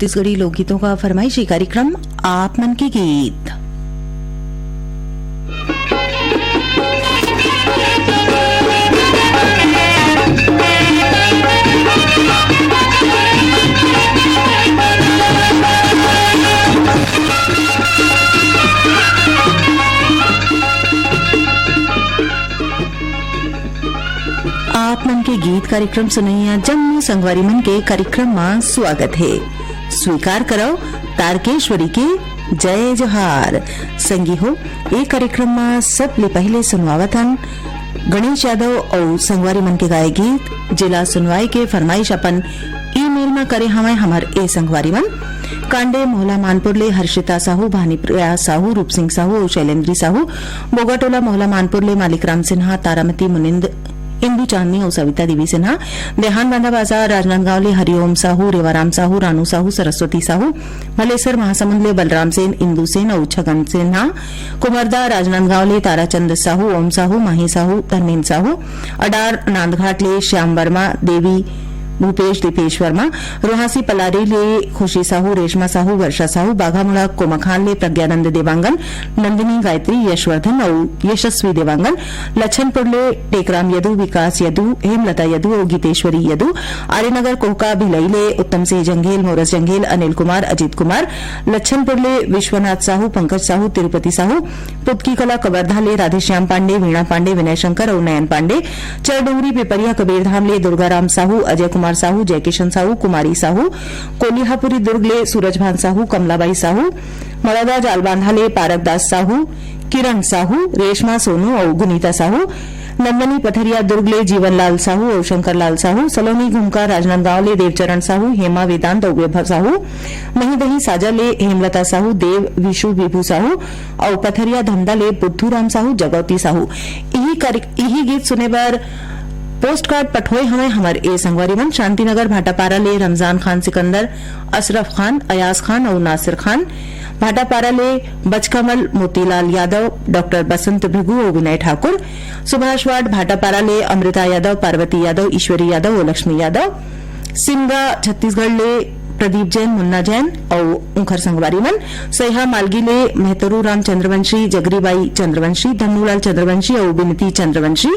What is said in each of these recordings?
छत्तीसगढ़ी लोकगीतों का फरमाइशी कार्यक्रम आप मन के गीत। आप मन के गीत कार्यक्रम सुनैया जम्मू संगवारी मन के कार्यक्रम में स्वागत है। स्वीकार करो तारकेश्वरी के जय जोहार। संगी हो ये कार्यक्रम में सबले पहले सुनवावत हन गणेश यादव और संगवारी मन के गाय गीत जिला सुनवाई के फरमाइश अपन ईमेल में करे हमें हमार ए संगवारी मन कांडे मोहला मानपुर ले हर्षिता साहू, भानीप्रिया साहू, रूप सिंह साहू और शैलेंद्री साहू, बोगाटोला मोहला मानपुर ले मालिकराम सिन्हा, तारामती मुनिंद, इंदू चांदनी और सविता देवी सिन्हा, देहान बांधा बाजार राजनांदगांव ले हरिओम साहू, रेवाराम साहू, रानू साहू, सरस्वती साहू, भलेसर महासमुंद ले बलराम सेन, इंदू सेन और छगन सिन्हा, कुमरदा राजनांदगांव ले ताराचंद साहू, ओम साहू, माही साहू, धर्मेंद्र साहू, अडार नांदघाट ले श्याम वर्मा, देवी भूपेश दीपेश वर्मा, रोहासी पलारी ले खुशी साहू, रेशमा साहू, वर्षा साहू, बाघामुड़ा कोमखान ले प्रज्ञानंद देवांगन, नंदिनी गायत्री, यशवर्धन और यशस्वी देवांगन, लच्छनपुर ले टेकराम यदु, विकास यदु, हेमलता यदु और गीतेश्वरी यदु, आर्यनगर कोहका भिलई ले उत्तम सिंह जंगेल, मोरस जंगेल, अनिल कुमार, अजीत कुमार, लच्छनपुर ले विश्वनाथ साहू, पंकज साहू, तिरुपति साहू, पुतकी कला कवर्धा ले राधेश्याम पांडे, वीणा पांडे, विनय शंकर और नयन पांडे, चरडोंगरी पिपरिया कबीरधाम ले दुर्गाराम साहू, अजय कुमार साहू, जयकिशन साहू, कुमारी साहू, कोलिहापुरी दुर्ग ले सूरजभान साहू, कमलाबाई साहू, मड़ौदा जालबांधा ले पारकदास साहू, किरण साहू, रेशमा सोनू और गुनीता साहू, नंदनी पथरिया दुर्ग ले जीवनलाल साहू और शंकरलाल साहू, सलोनी घुमका राजनांदगांव ले देवचरण साहू, हेमा वेदांत और वैभव साहू, महीदही साजा ले हेमलता साहू, देव विशु विभू साहू और पथरिया धमदा ले बुद्धूराम साहू, जगौती साहू। यही गीत सुने बार पोस्ट कार्ड पठोए हमें हमारे ए संगवारी मन शांतिनगर भाटापारा ले रमजान खान सिकंदर, अशरफ खान, अयाज खान और नासिर खान, भाटापारा ले बचकमल मोतीलाल यादव, डॉक्टर बसंत भृगु और विनय ठाकुर, सुभाष वार्ड भाटापारा ले अमृता यादव, पार्वती यादव, ईश्वरी यादव और लक्ष्मी यादव, सिमगा छत्तीसगढ़ ले प्रदीप जैन, मुन्ना जैन और उखर संगवारी मन, सैहा मालगी ले मेहतरू राम चंद्रवंशी, जगरीबाई चंद्रवंशी, धन्नूलाल चंद्रवंशी और विनती चंद्रवंशी,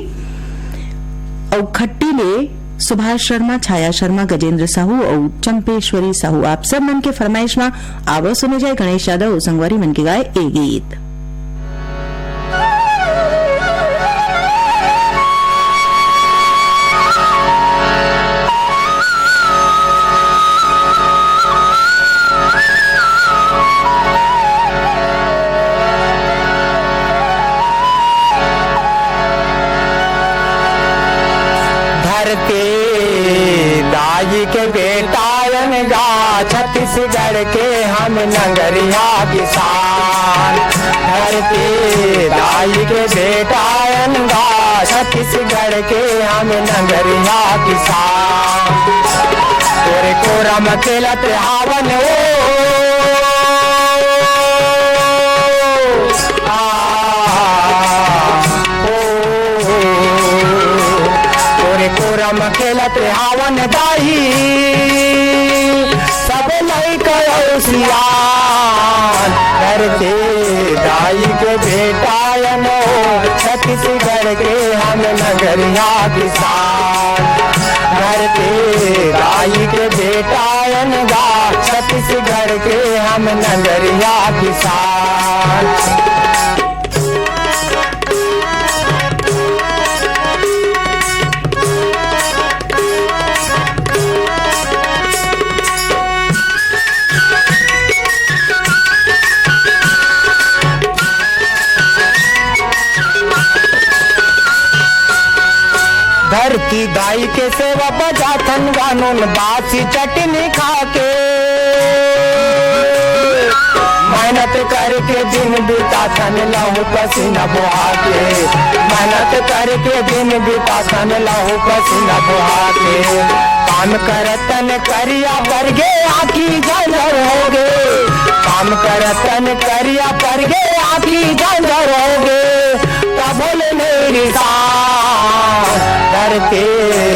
और खट्टी ले सुभाष शर्मा, छाया शर्मा, गजेंद्र साहू और चंपेश्वरी साहू। आप सब मन के फरमाइश में आवो सुने जाए गणेश यादव और संगवारी मन के गाय ए गीत। दाई के बेटायन गा छत्तीसगढ़ के हम नगरिया किसान, धरती दाई के बेटायन गा छत्तीसगढ़ के हम नगरिया किसान, तेरे कोरा मकेलत हावन कोरम खेलत हावन दाई सब लइका सियान, धरती दाई के बेटायन छत्तीसगढ़ के हम नगरिया किसान, धरती दाई के बेटायन गा छत्तीसगढ़ के हम नगरिया किसान। धरती दाई के सेवा बजाथन गानों बासी चटनी खाके, मेहनत करके दिन बिताथन लहू पसीना बहाके, मेहनत करके दिन बिताथन लहू पसीना बहाके, काम करतन करिया पर गे आखी झंझर हो गे, काम करतन करिया पर गे आखी झंझर हो गे, बोले मेरी धरती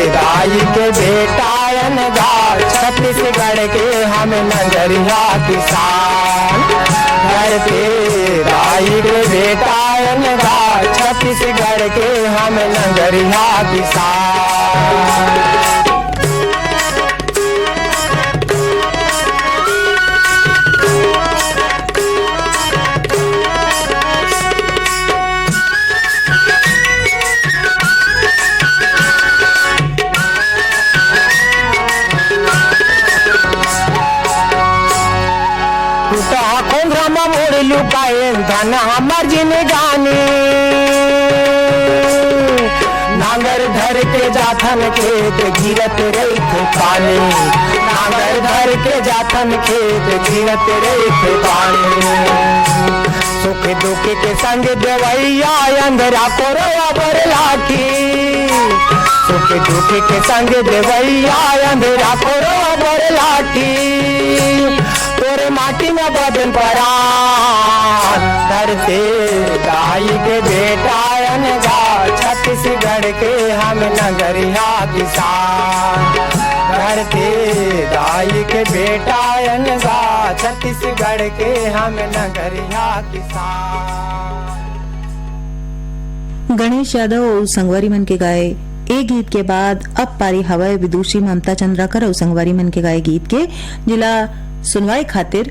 दाई के बेटायन गा छत्तीसगढ़ के हम नगरिया किसान। घर पे दाई के बेटा अनगा, छत्तीसगढ़ के हम नगरिया किसान। लुकाए धन हमर जिनगानी, नांगर धर के जाथन खेत गिरत रही पानी, नांगर धर के जाथन खेत गिरत रही पानी। सुख दुख के संग देवैया अंधरा कोरवा बर लाठी, सुख दुख के संग देवैया अंधरा कोरवा बर लाठी। तोरे माटी में बदन परा धरते दाई के बेटा अनगा, छत्तीसगढ़ के हम नगरिया किसान। धरते दाई के बेटा अनगा, छत्तीसगढ़ के हम नगरिया किसान। गणेश यादव और संगवारी मन के गाए ए गीत के बाद अब पारी हवाए विदुषी ममता चंद्राकर और संगवारी मन के गाए गीत के जिला सुनवाई खातिर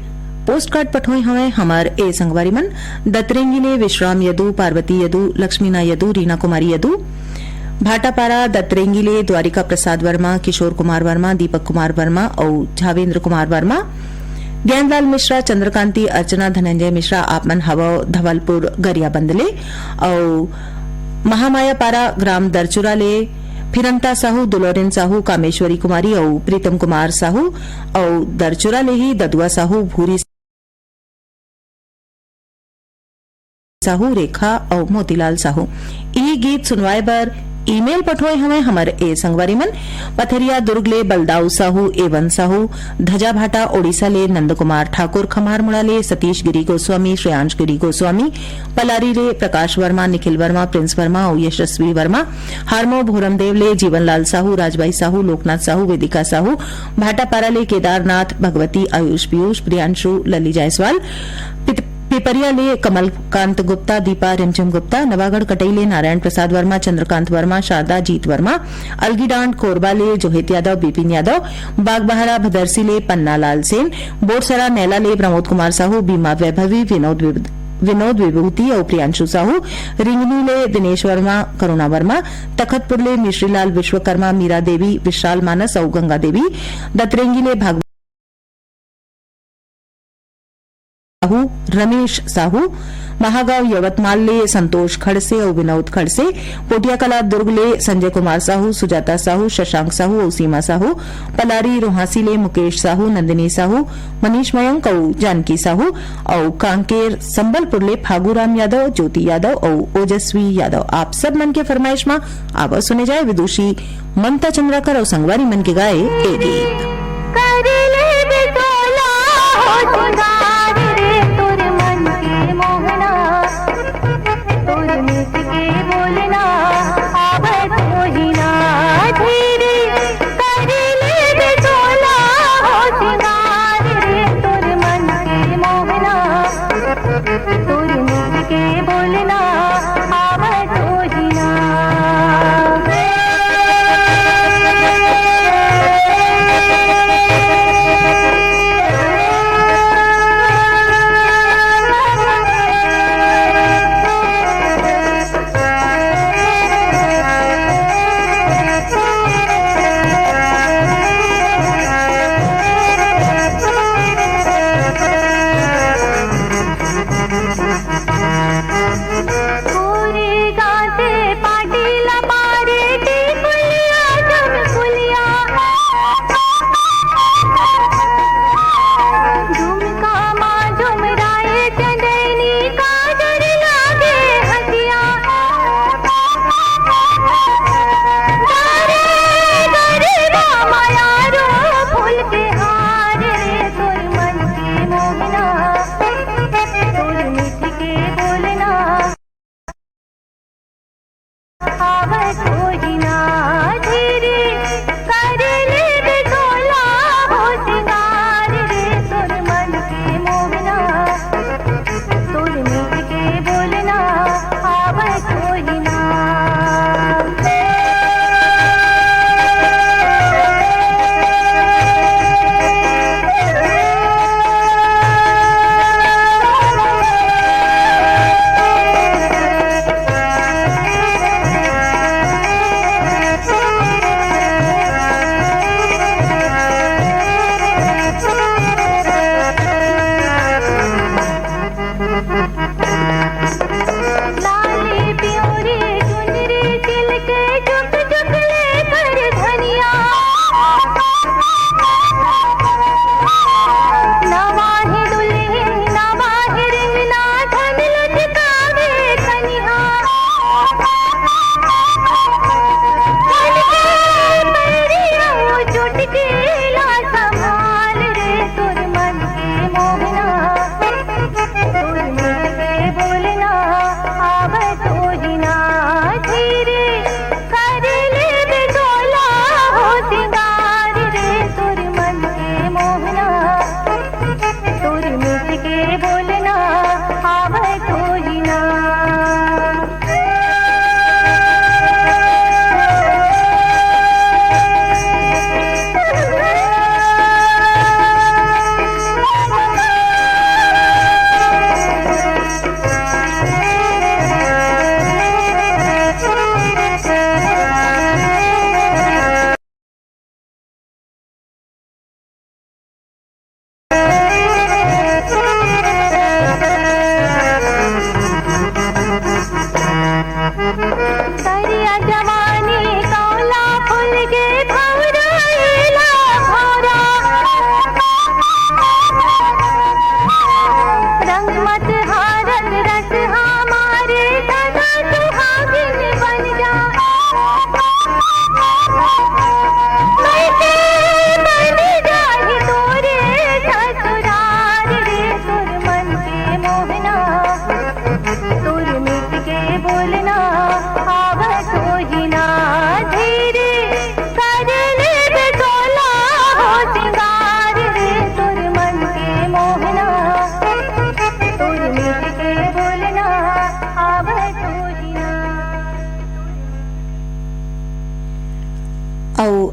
पोस्ट कार्ड पठोई हवे हमार ए संगवारी मन दतरेंगी ने विश्राम यदु, पार्वती यदु, लक्ष्मीना यदु, रीना कुमारी यदु, भाटापारा दतरेंगी ले द्वारिका प्रसाद वर्मा, किशोर कुमार वर्मा, दीपक कुमार वर्मा और झावेंद्र कुमार वर्मा, ज्ञानलाल मिश्रा, चंद्रकांति, अर्चना, धनंजय मिश्रा, आपमन हवा धवलपुर गरिया बंदले और महामाया पारा ग्राम दरचुरा ले फिरंता साहू, दुलोरिन साहू, कामेश्वरी कुमारी और प्रीतम कुमार साहू और दरचुरा ले ही ददुआ साहू, भूरी साहू, रेखा और मोतीलाल साहू। ई गीत सुनवाए बर ईमेल पठोए हमें हमारे ए संगवारी मन पथरिया दुर्ग ले बलदाऊ साहू, एवन साहू, धजा भाटा ओडिशा ले नंद कुमार ठाकुर, खमार मुड़ा ले सतीश गिरी गोस्वामी, श्रेयांश गिरी गोस्वामी, पलारी ले प्रकाश वर्मा, निखिल वर्मा, प्रिंस वर्मा और यशस्वी वर्मा, हारमो भोरमदेव ले जीवनलाल साहू, राजबाई साहू, लोकनाथ साहू, वेदिका साहू, भाटापारा ले केदारनाथ, भगवती, आयुष पीयूष, प्रियांशु, लली जायसवाल, पिपरिया ले कमलकांत गुप्ता, दीपा रिमझिम गुप्ता, नवागढ़ कटईले नारायण प्रसाद वर्मा, चंद्रकांत वर्मा, शारदा जीत वर्मा, अलगीडांड कोरबा ले जोहित यादव, बिपिन यादव, बागबहारा भदरसी ले पन्ना लाल सेन, बोरसरा नैला ले प्रमोद कुमार साहू, बीमा वैभवी, विनोद विभूति और प्रियांशु साहू, रिंगनी ले दिनेश वर्मा, करुणा वर्मा, तखतपुर ले मिश्रीलाल विश्वकर्मा, मीरा देवी, विशाल मानस और गंगा देवी, दतरेंगी ले भागवत साहू, रमेश साहू, महागांव यवतमाल ले संतोष खड़से और विनोद खड़से, पोटियाकला दुर्ग ले संजय कुमार साहू, सुजाता साहू, शशांक साहू और सीमा साहू, पलारी रोहासी ले मुकेश साहू, नंदिनी साहू, मनीष मयंक और जानकी साहू और कांकेर संबलपुर ले फागूराम यादव, ज्योति यादव और ओजस्वी यादव। आप सब मन के फरमाइश में आवाज सुने जाए विदुषी ममता चंद्राकर और संगवारी मन के गाए ए गीत।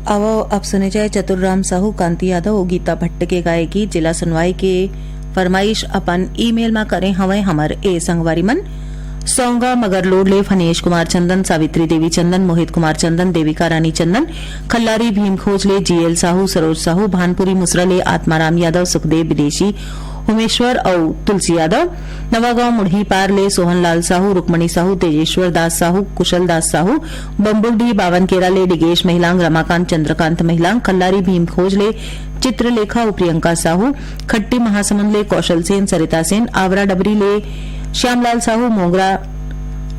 अब सुने जाए चतुर्राम साहू, कांति यादव और गीता भट्ट के गाए गीत। जिला सुनवाई के फरमाइश अपन ईमेल में करें हमें हमर ए संगवारी मन सौंगा मगर लोडले फनेश कुमार चंदन, सावित्री देवी चंदन, मोहित कुमार चंदन, देविका रानी चंदन, खल्लारी भीम खोजले, जीएल साहू, सरोज साहू, भानपुरी मुसरले, आत्माराम यादव, सुखदेव विदेशी, उमेश्वर और तुलसी यादव, नवागांव मुढ़ी पारले, सोहनलाल साहू, रुक्मणी साहू, तेजेश्वर दास साहू, कुशल दास साहू, बम्बुलडी, बावन केराले, डिगेश महिलांग, रमाकांत चंद्रकांत महिलांग, खल्लारी भीम खोजले, चित्रलेखा और प्रियंका साहू, खट्टी महासमुंदले, कौशल सेन, सरिता सेन, आवरा डबरी ले, श्यामलाल साहू, मोगरा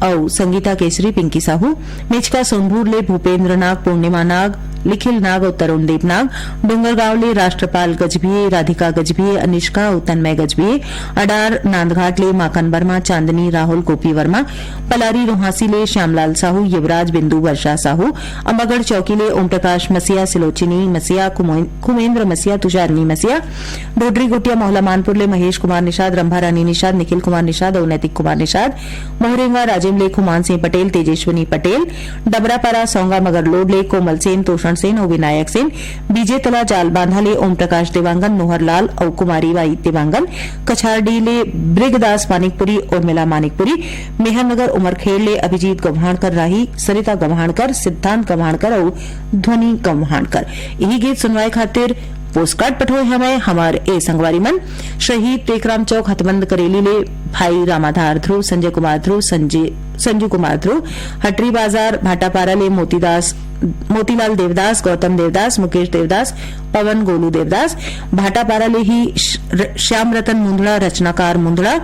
और संगीता केसरी, पिंकी साहू, मेचका सोनभूर ले, भूपेंद्र नाग, पूर्णिमा नाग, लिखिल नाग और तरुणदीप नाग, डोंगरगांव ले, राष्ट्रपाल गजभिये, राधिका गजभिये, अनिष्का और तन्मय गजभिये, अडार नांदघाट ले, माखन वर्मा, चांदनी, राहुल, गोपी वर्मा, पलारी रोहासी ले, श्यामलाल साहू, युवराज, बिंदु, वर्षा साहू, अम्बागढ़ चौकी ले, ओम प्रकाश मसिया, सिलोचिनी मसिया, कुमेंद्र मसिया, तुषारनी मसिया, डोडरी गोटिया, मोहला मानपुर ले, महेश कुमार निषाद, रंभा रानी निषाद, निखिल कुमार निषाद और नैतिक कुमार निषाद, मोहरेंगा, राजिम ले, खुमान सिंह पटेल, तेजेश्वनी पटेल, डबरापारा, सौंगा मगर लोड ले, कोमल सेन, तोषण सेन और विनायक सेन, बीजे तला, जाल बांधा ले, ओम प्रकाश देवांगन, नोहर लाल और कुमारी बाई देवांगन, कछारडी ले, ब्रिगदास मानिकपुरी और मिला मानिकपुरी, मेहरनगर, उमरखेड़ ले, अभिजीत गव्हाणकर राही, सरिता गव्हाणकर, सिद्धांत गव्हाणकर और ध्वनि गव्हाणकर। यही गीत सुनवाए खातिर पोस्टकार्ड पठोए हमें हमार ए संगवारी मन शहीद टेकराम चौक, हथबंद करेली ले, भाई रामाधार ध्रुव, संजय कुमार ध्रुव, संजू कुमार ध्रुव, हटरी बाजार, भाटापारा ले, मोतीलाल देवदास, गौतम देवदास, मुकेश देवदास, पवन गोलू देवदास, भाटापारा ले ही श्याम रतन मुंदड़ा, रचनाकार मुंदड़ा,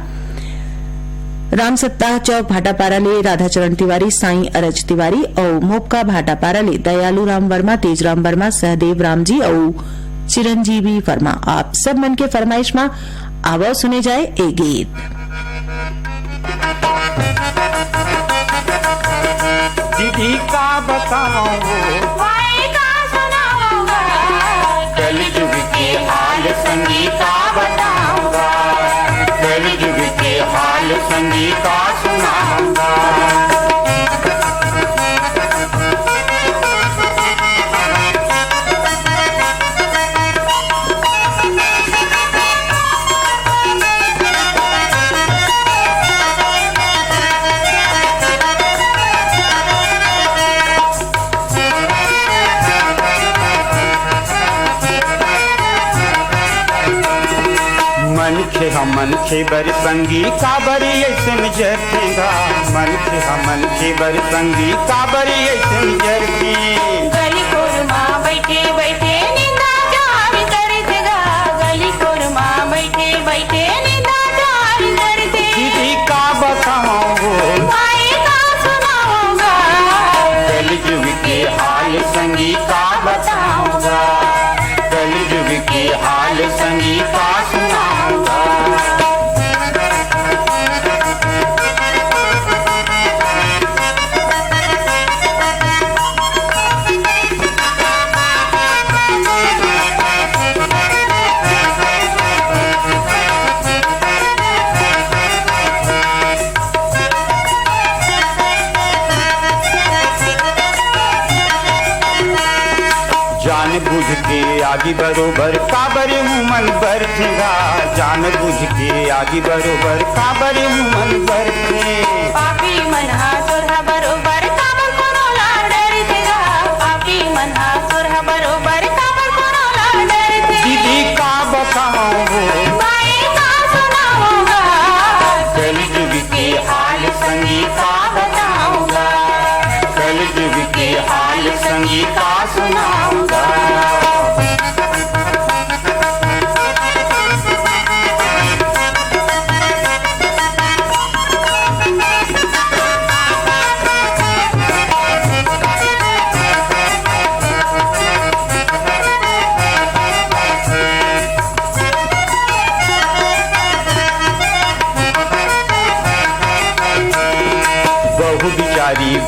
राम सत्ताह चौक, भाटापारा ले, राधाचरण तिवारी, साईं अरज तिवारी और मोपका भाटापारा ले, दयालू राम वर्मा, तेजराम वर्मा, सहदेव राम जी और चिरंजीवी वर्मा। आप सब मन के फरमाइश में आवो सुने जाए ए गीत। दीदी का बताऊं भाई का सुनाऊंगा, कलयुग के हाल संगी का बताऊंगा, कलयुग के हाल संगी का सुनाऊंगा। मन खे बर संगी काबरी ऐसे जरखेगा, मन खे बर संगी काबरी ऐसे जरखी, गली कोरमा बैठे बैठे निंदा जारी करतेगा, गली कोरमा बैठे बैठे निंदा जारी करते। दीदी का बताऊं भाई का सुनाऊंगा, कलयुग के हाल संगी का बताऊंगा, कलयुग के हाल संगी का सुनाऊंगा। बुझ के आगे बरोबर काबरे मन बरखेगा, जान बुझ के आगे बरोबर काबरे मन बरखे, पापी मना तोरा बरोबर काबर कोनो ला डरतेगा, पापी मना तोरा बरोबर काबर कोनो ला डरते। दीदी का बताऊं भाई का सुनाऊंगा, कलयुग के हाल संगी का बताऊंगा, कलयुग के हाल संगी का सुनाऊंगा।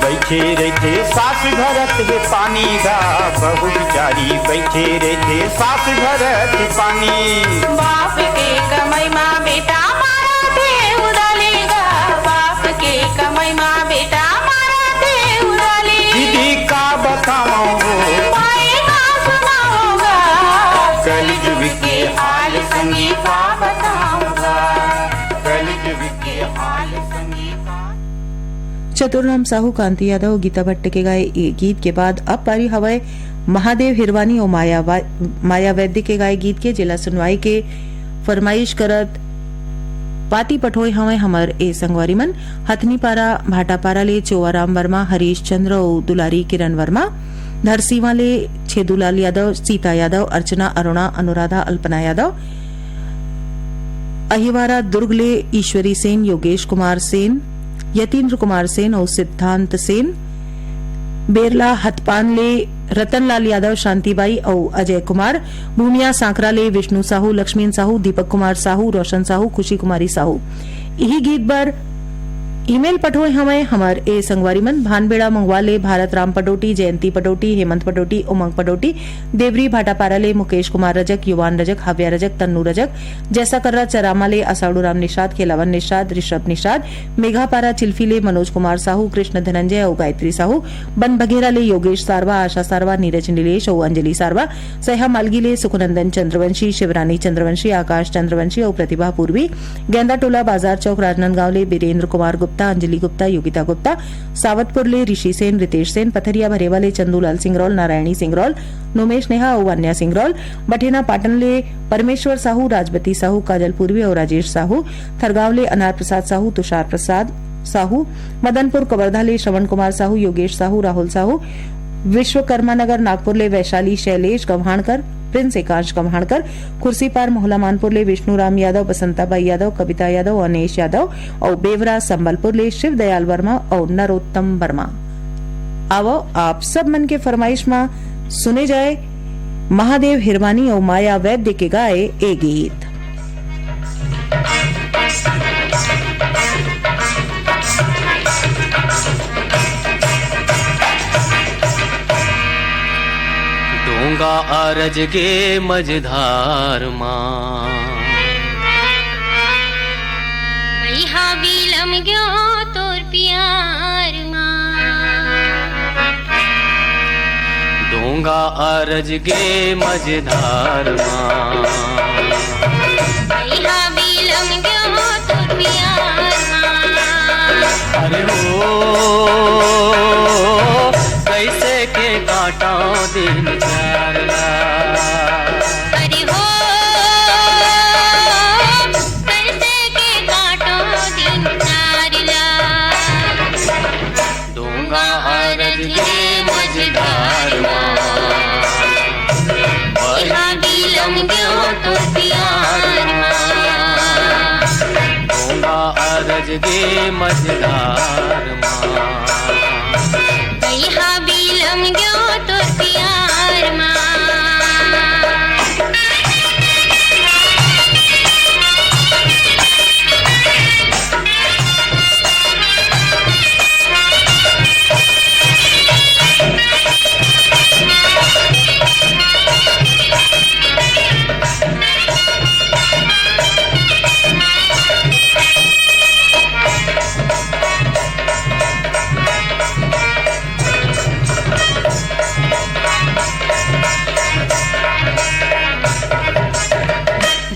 बैठे रहते सास भरत है पानी गा, बहु बिचारी बैठे रहते सास भरत पानी, बाप के कमाई माँ बेटा मारा थे उड़ालेगा, बाप के कमाई माँ बेटा मारा थे उड़ाले। दीदी का बताऊं भाई का चतुर्राम साहू, कांति यादव, गीता भट्ट के गाए ये गीत के बाद अब पारी हवाए महादेव हिरवानी और माया वैद्य के गाए गीत के। जिला सुनवाई के फरमाइश करत पाती पठोय हवे हमर ए संगवारी मन हथनीपारा भाटापारा ले चोवाराम वर्मा, हरीश चंद्र और दुलारी किरण वर्मा, धरसीवा ले छेदुलाल यादव, सीता यादव, अर्चना, अरुणा, अनुराधा, अल्पना यादव, अहिवारा दुर्ग ले ईश्वरी सेन, योगेश कुमार सेन, यतीन्द्र कुमार सेन और सिद्धांत सेन, बेरला हथपान ले रतनलाल यादव, शांतिबाई और अजय कुमार, भूमिया सांकरा ले विष्णु साहू, लक्ष्मीन साहू, दीपक कुमार साहू, रोशन साहू, खुशी कुमारी साहू। यही गीत पर ईमेल पठोए हमें हमार ए संगवारी मन भानबेड़ा मंगवाले भारत राम पटोटी, जयंती पटोटी, हेमंत पटोटी, उमंग पटोटी, देवरी भाटापारा ले मुकेश कुमार रजक, युवान रजक, हाव्या रजक, तन्नू रजक, जैसा कर्रा चरामा ले असाड़ू राम निषाद, खेलावन निषाद, ऋषभ निषाद, मेघापारा चिल्फी ले मनोज कुमार साहू, कृष्ण धनंजय और गायत्री साहू, बन बघेरा ले योगेश सारवा, आशा सारवा, नीरज नीलेश और अंजलि सारवा, सहा मालगी ले सुखनंदन चंद्रवंशी, शिवरानी चंद्रवंशी, आकाश चंद्रवंशी और प्रतिभा पूर्वी, गेंदा टोला बाजार चौक राजनांदगांव ले बीरेन्द्र कुमार गुप्ता, अंजलि गुप्ता, योगिता गुप्ता, सावतपुर ले ऋषि सेन, रितेश सेन, पथरिया भरेवा ले चंदूलाल सिंगरौल, नारायणी सिंगरौल, नोमेश नेहा और वान्या सिंगरौल, बठेना पाटन ले परमेश्वर साहू, राजबती साहू, काजल पूर्वी और राजेश साहू, थरगांव ले अनार प्रसाद साहू, तुषार प्रसाद साहू, मदनपुर कवर्धा ले श्रवण कुमार साहू, योगेश साहू, राहुल साहू, विश्वकर्मा नगर नागपुर ले वैशाली शैलेश गव्हाणकर, प्रिंस एकांश गव्हाणकर, खुर्सीपार मोहला मानपुर ले विष्णुराम यादव, बसंताबाई यादव, कविता यादव, अनेश यादव और बेवरा संबलपुर ले शिव दयाल वर्मा और नरोत्तम वर्मा। आओ आप सब मन के फरमाइश में सुने जाए महादेव हिरवानी और माया वैद्य के गाए ए गीत। दूंगा अरज गे मझधार मां, बैहा बिलम गयो तोर प्यार मां। दूंगा अरज गे मझधार मां, बैहा बिलम गयो तोर प्यार मां। अरे हो कैसे के काटा दिन चारला, अरे हो कैसे के काटो दिन चारला। दूंगा अरज गे मझधार मां, बैहा बिलम गयो तोर प्यार मां। दूंगा अरज गे मझधार मां, बैहा बिलम गयो तोर प्यार मां।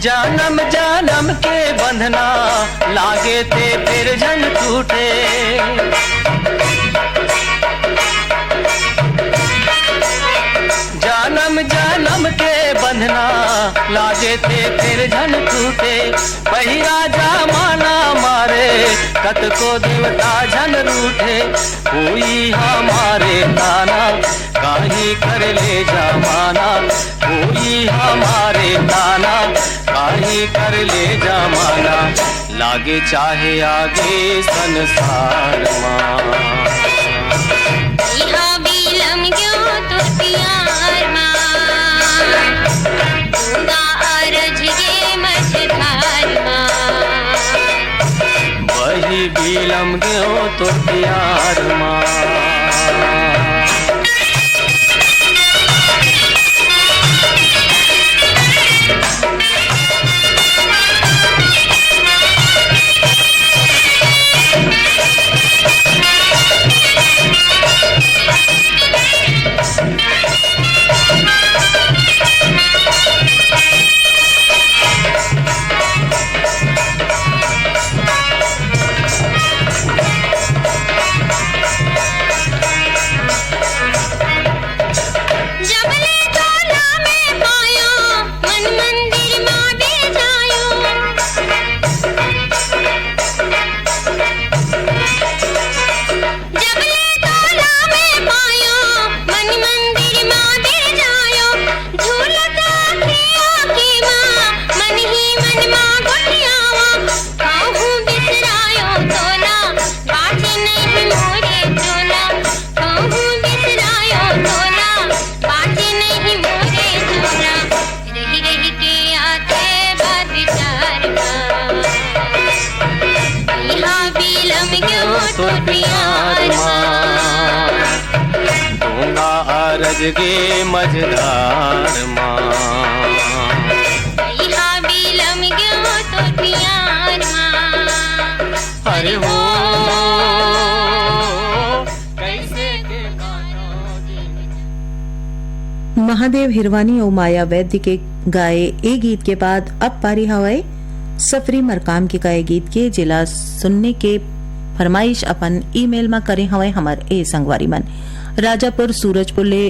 जन्म जन्म के बंधना लागे थे फिर जन टूटे, जन्म जन्म के बंधना लागे थे फिर जन टूटे। वही राजा माना मारे कत को देवता जन रूठे, कोई हमारे ताना काही कर ले जमाना, कोई हमारे ताना काही कर ले जमाना। लागे चाहे आगे संसार मां, बैहा बिलम गयो तोर प्यार मां। दूंगा अरज गे मझधार मां, वही बिलम गयो तो प्यार मां। अरजगे मझधार माँ यहाँ बिलम गयो तो धियान माँ अरे हो कैसे के काटोगे। महादेव हिरवानी और माया वैद्य के गाए ए गीत के बाद अब पारी हवाए सफरी मरकाम के गाए गीत के जिला सुनने के फरमाइश अपन ईमेल में करे हवाए हमार ए संगवारी मन राजापुर सूरजपुर ले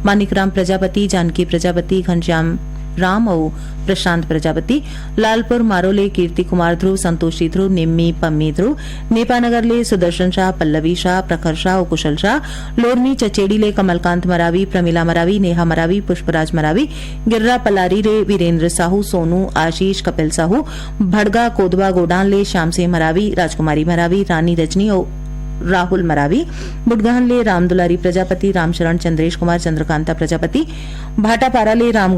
मानिकराम प्रजापति जानकी प्रजापति घनश्याम राम और प्रशांत प्रजापति लालपुर मारोले कीर्ति कुमार ध्रुव संतोषी ध्रुव निम्मी पम्मी ध्रुव नेपानगर ले सुदर्शन शाह पल्लवी शाह प्रखर शाह और कुशल शाह लोरमी चचेड़ी ले कमलकांत मरावी प्रमिला मरावी नेहा मरावी पुष्पराज मरावी गिर्रा पलारी ले वीरेंद्र साहू सोनू आशीष कपिल साहू भड़गा कोदवा गोडान ले श्याम सिंह मरावी राजकुमारी मरावी रानी रजनी और राहुल मरावी बुटगान ले रामदुलारी प्रजापति रामशरण चंद्रेश कुमार चंद्रकांता प्रजापति भाटापारा ले राम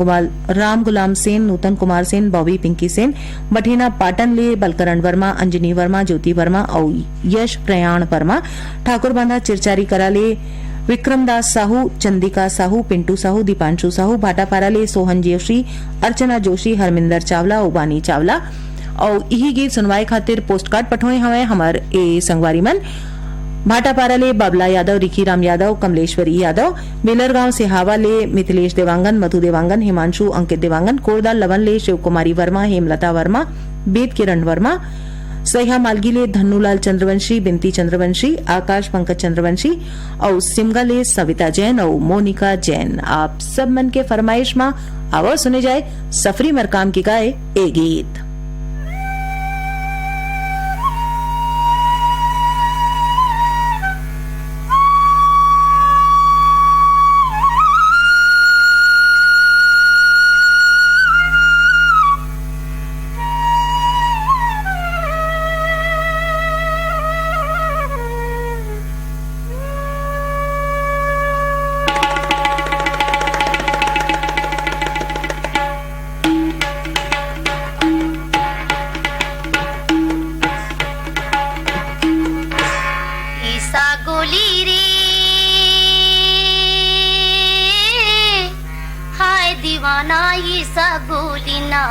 गुलाम सेन नूतन कुमार सेन बॉबी पिंकी सेन बठेना पाटन ले बलकरण वर्मा अंजनी वर्मा ज्योति वर्मा और यश प्रयाण वर्मा ठाकुर बांधा चिरचारी करा ले विक्रमदास साहू चंदिका साहू पिंटू साहू दीपांशु साहू भाटापारा ले सोहन जोशी अर्चना जोशी हरमिंदर चावला उबानी चावला और यही गीत सुनवाए खातिर पोस्टकार्ड पठोए हवे हमार ए संगवारी मन भाटापारा ले बाबला यादव रिखीराम यादव कमलेश्वरी यादव बेलरगांव सिहावा ले मिथिलेश देवांगन मधु देवांगन हिमांशु अंकित देवांगन कोरदा लवन ले शिव कुमारी वर्मा हेमलता वर्मा बेद किरण वर्मा सह्या मालगी ले धन्नूलाल चंद्रवंशी बिंती चंद्रवंशी आकाश पंकज चंद्रवंशी और सिमगा ले सविता जैन और मोनिका जैन आप सब मन के फरमाइश में आवाज सुने जाए सफरी मरकाम की गाए ए गीत। दीवाना ये सब बोलिना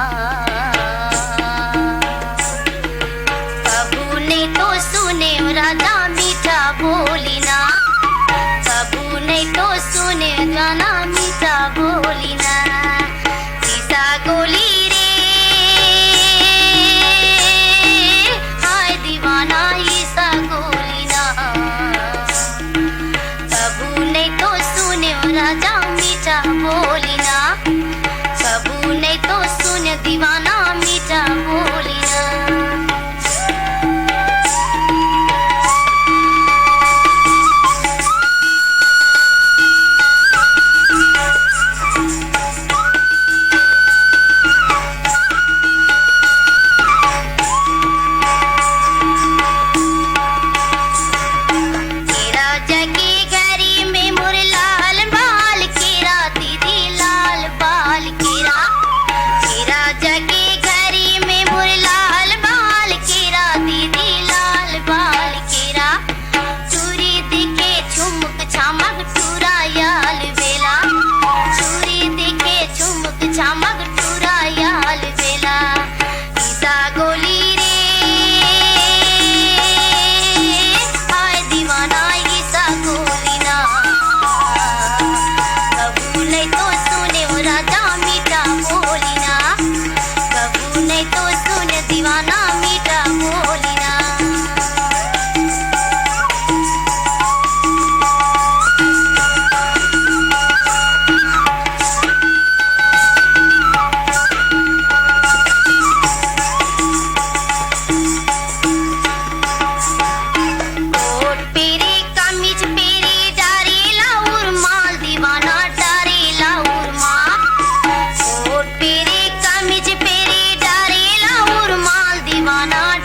कबू नहीं तो सुने राजा मीठा बोलिना कबू नहीं तो सुने गाना मीठा बोलिना ईसा गोली रे हाय दीवाना ईसा गोलिना कबू नहीं तो सुने राजा मीठा बोलिना कबू नहीं तो सुन दीवाना मीठा बोलिना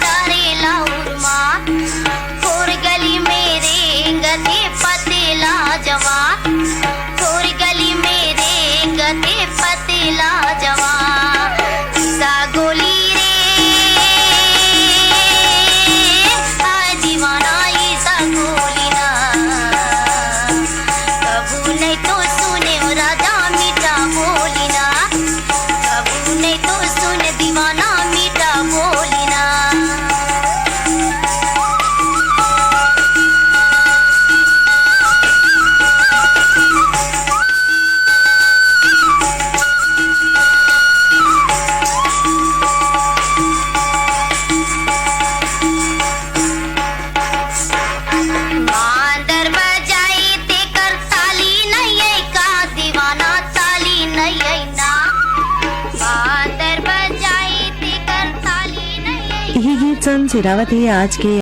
डारेला वत्सल सिरावत है आज के